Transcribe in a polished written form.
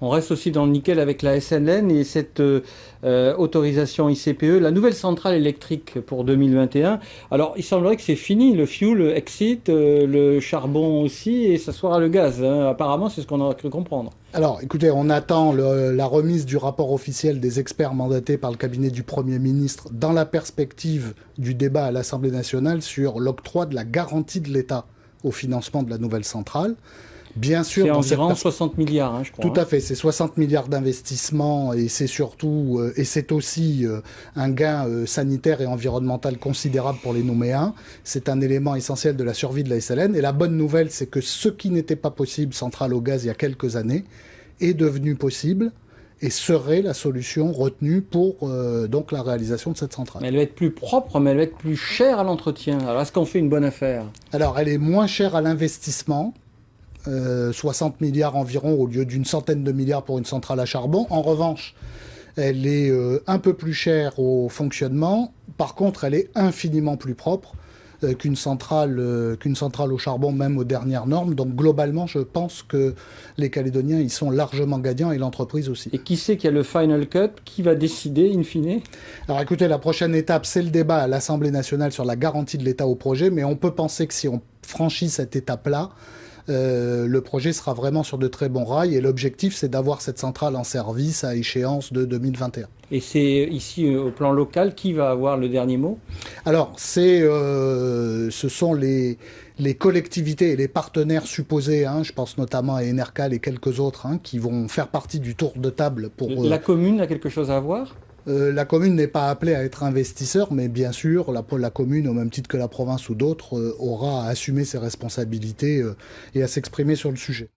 On reste aussi dans le nickel avec la SNN et cette autorisation ICPE, la nouvelle centrale électrique pour 2021. Alors, il semblerait que c'est fini, le fuel exit, le charbon aussi, et ça sera le gaz, hein. Apparemment, c'est ce qu'on a cru comprendre. Alors, écoutez, on attend la remise du rapport officiel des experts mandatés par le cabinet du Premier ministre dans la perspective du débat à l'Assemblée nationale sur l'octroi de la garantie de l'État au financement de la nouvelle centrale. Bien C'est sûr, dans cette environ perspective. 60 milliards, hein, je crois, Tout hein. à fait, c'est 60 milliards d'investissements et c'est surtout et c'est aussi un gain sanitaire et environnemental considérable pour les Nouméens. C'est un élément essentiel de la survie de la SLN. Et la bonne nouvelle, c'est que ce qui n'était pas possible, centrale au gaz, il y a quelques années, est devenu possible et serait la solution retenue pour donc la réalisation de cette centrale. Mais elle va être plus propre, mais elle va être plus chère à l'entretien. Alors, est-ce qu'on fait une bonne affaire? Alors, elle est moins chère à l'investissement. 60 milliards environ au lieu d'une centaine de milliards pour une centrale à charbon. En revanche, elle est un peu plus chère au fonctionnement. Par contre, elle est infiniment plus propre qu'une centrale au charbon, même aux dernières normes. Donc globalement, je pense que les Calédoniens y sont largement gagnants et l'entreprise aussi. Et qui c'est qui a le final cut? Qui va décider, in fine? Alors écoutez, la prochaine étape, c'est le débat à l'Assemblée nationale sur la garantie de l'État au projet, mais on peut penser que si on franchit cette étape-là, le projet sera vraiment sur de très bons rails et l'objectif c'est d'avoir cette centrale en service à échéance de 2021. Et c'est ici, au plan local, qui va avoir le dernier mot? Alors ce sont les collectivités et les partenaires supposés, hein, je pense notamment à Enercal et quelques autres, hein, qui vont faire partie du tour de table pour La commune a quelque chose à voir? la commune n'est pas appelée à être investisseur, mais bien sûr, la commune, au même titre que la province ou d'autres, aura à assumer ses responsabilités et à s'exprimer sur le sujet.